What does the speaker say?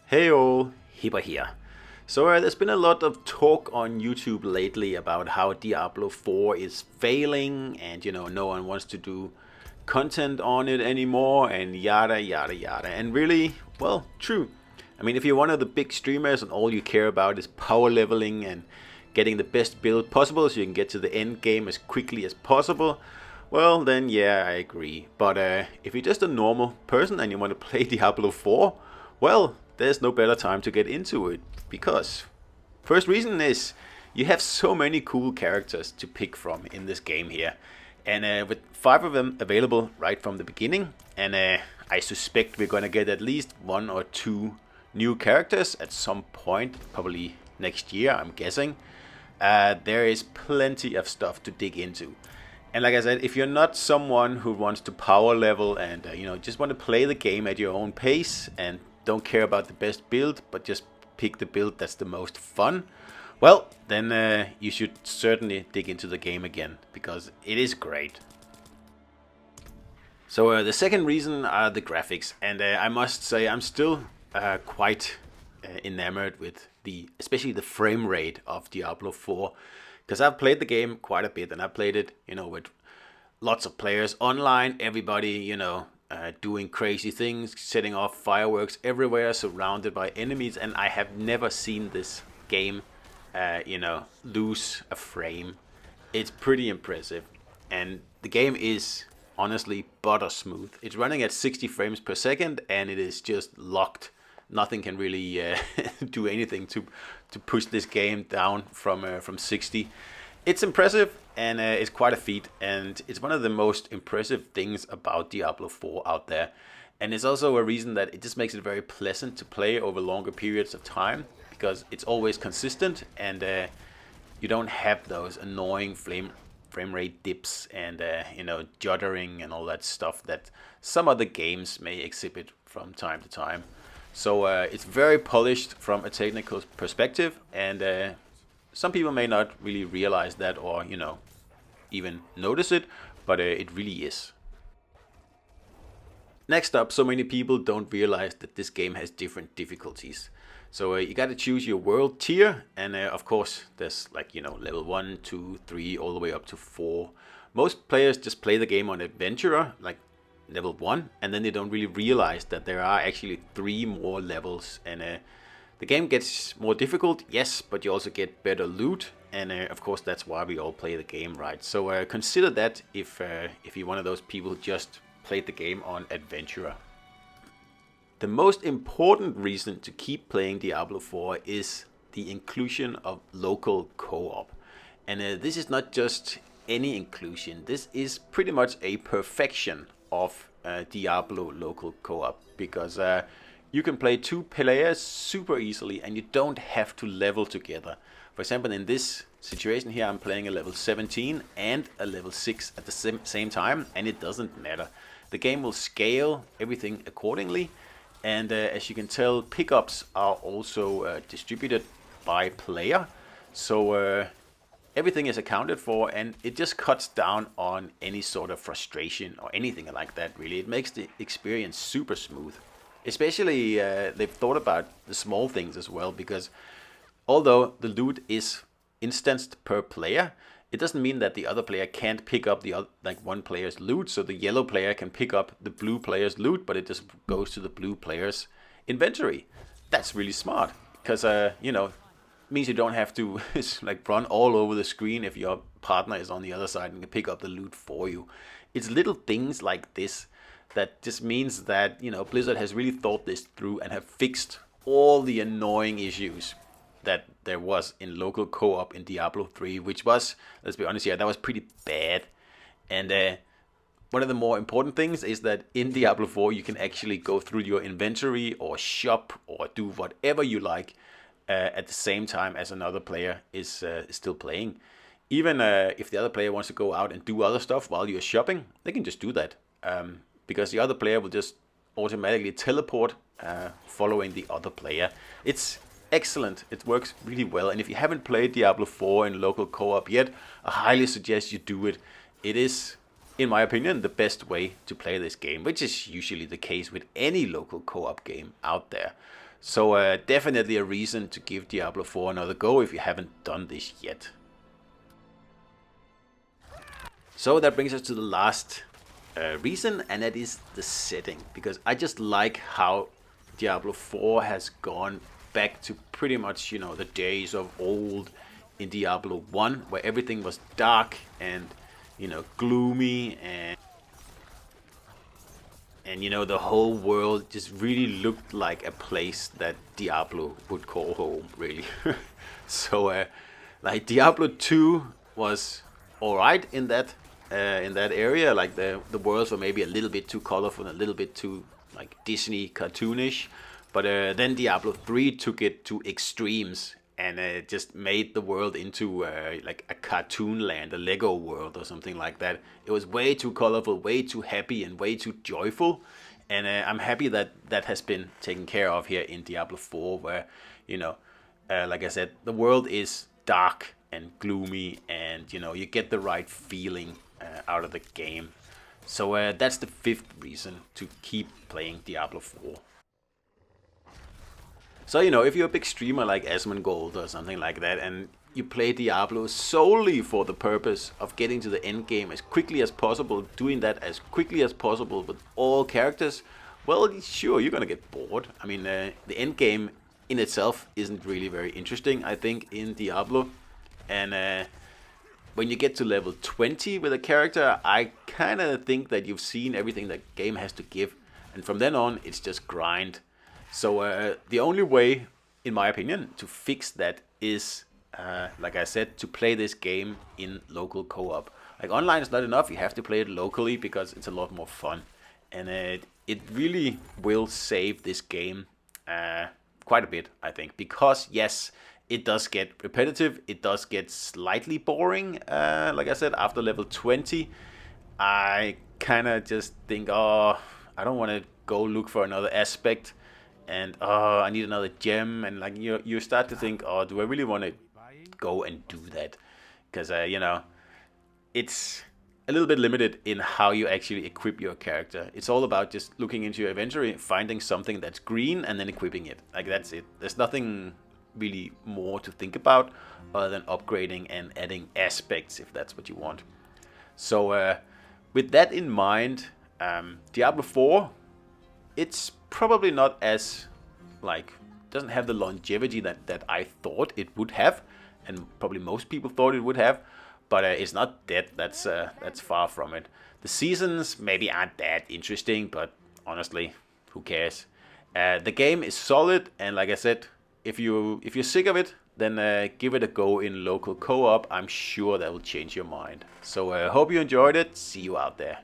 Hey all, Hipper here. There's been a lot of talk on YouTube lately about how Diablo 4 is failing and no one wants to do content on it anymore and yada yada yada. And really, well, true. I mean, if you're one of the big streamers and all you care about is power leveling and getting the best build possible so you can get to the end game as quickly as possible, well, then yeah, I agree. But if you're just a normal person and you want to play Diablo 4, well, there's no better time to get into it because first reason is you have so many cool characters to pick from in this game here, and with 5 of them available right from the beginning, and I suspect we're gonna get at least 1 or 2 new characters at some point, probably next year, I'm guessing. There is plenty of stuff to dig into. And like I said, if you're not someone who wants to power level and just want to play the game at your own pace and don't care about the best build, but just pick the build that's the most fun, well, then you should certainly dig into the game again because it is great. So the second reason are the graphics, and I must say I'm still quite enamored with especially the frame rate of Diablo 4, because I've played the game quite a bit and I played it, with lots of players online, everybody, doing crazy things, setting off fireworks everywhere, surrounded by enemies, and I have never seen this game, lose a frame. It's pretty impressive, and the game is honestly butter smooth. It's running at 60 frames per second, and it is just locked. Nothing can really do anything to push this game down from 60. It's impressive, and it's quite a feat, and it's one of the most impressive things about Diablo 4 out there. And it's also a reason that it just makes it very pleasant to play over longer periods of time, because it's always consistent, and you don't have those annoying frame rate dips and juddering and all that stuff that some other games may exhibit from time to time. So it's very polished from a technical perspective, and some people may not really realize that or, even notice it, but it really is. Next up, so many people don't realize that this game has different difficulties. So you got to choose your world tier, and of course, there's level 1, 2, 3, all the way up to 4. Most players just play the game on Adventurer, like level 1, and then they don't really realize that there are actually 3 more levels, and the game gets more difficult, yes, but you also get better loot, and of course that's why we all play the game, right? So consider that if you're one of those people who just played the game on Adventurer. The most important reason to keep playing Diablo 4 is the inclusion of local co-op. And this is not just any inclusion, this is pretty much a perfection of Diablo local co-op, because you can play 2 players super easily and you don't have to level together. For example, in this situation here, I'm playing a level 17 and a level 6 at the same time, and it doesn't matter. The game will scale everything accordingly, and as you can tell, pickups are also distributed by player. So everything is accounted for, and it just cuts down on any sort of frustration or anything like that, really. It makes the experience super smooth. Especially, they've thought about the small things as well, because although the loot is instanced per player, it doesn't mean that the other player can't pick up the one player's loot. So the yellow player can pick up the blue player's loot, but it just goes to the blue player's inventory. That's really smart, because means you don't have to run all over the screen if your partner is on the other side and can pick up the loot for you. It's little things like this that just means that Blizzard has really thought this through and have fixed all the annoying issues that there was in local co-op in Diablo 3, which was, let's be honest here, that was pretty bad. And one of the more important things is that in Diablo 4 you can actually go through your inventory or shop or do whatever you like at the same time as another player is still playing. Even if the other player wants to go out and do other stuff while you're shopping, they can just do that, because the other player will just automatically teleport following the other player. It's excellent. It works really well, and if you haven't played Diablo 4 in local co-op yet, I highly suggest you do it. It is, in my opinion, the best way to play this game, which is usually the case with any local co-op game out there. So definitely a reason to give Diablo 4 another go if you haven't done this yet. So that brings us to the last reason, and that is the setting, because I just like how Diablo 4 has gone back to pretty much, you know, the days of old in Diablo 1, where everything was dark and, you know, gloomy, and you know, the whole world just really looked like a place that Diablo would call home, really. So like Diablo 2 was all right in that area. Like the worlds were maybe a little bit too colorful, a little bit too like Disney cartoonish. But then Diablo 3 took it to extremes and just made the world into like a cartoon land, a Lego world or something like that. It was way too colorful, way too happy, and way too joyful. And I'm happy that that has been taken care of here in Diablo 4, where, you know, like I said, the world is dark and gloomy, and you know, you get the right feeling out of the game. So that's the fifth reason to keep playing Diablo 4. So, you know, if you're a big streamer like Asmongold or something like that, and you play Diablo solely for the purpose of getting to the end game as quickly as possible, doing that as quickly as possible with all characters, well, sure, you're gonna get bored. I mean, the end game in itself isn't really very interesting, I think, in Diablo. And when you get to level 20 with a character, I kind of think that you've seen everything that game has to give. And from then on, it's just grind. So the only way, in my opinion, to fix that is, like I said, to play this game in local co-op. Like online is not enough, you have to play it locally because it's a lot more fun. And it really will save this game quite a bit, I think. Because, yes, it does get repetitive, it does get slightly boring. Like I said, after level 20, I kind of just think, oh, I don't want to go look for another aspect. And oh, I need another gem, and like you start to think, oh, do I really want to go and do that? Because you know, it's a little bit limited in how you actually equip your character. It's all about just looking into your inventory, finding something that's green, and then equipping it. Like that's it. There's nothing really more to think about other than upgrading and adding aspects if that's what you want. So with that in mind, Diablo 4, it's probably not as, like, doesn't have the longevity that I thought it would have, and probably most people thought it would have, but it's not dead. That's far from it. The seasons maybe aren't that interesting, but honestly, who cares? The game is solid, and like I said, if you're sick of it, then give it a go in local co-op. I'm sure that will change your mind. So hope you enjoyed it. See you out there.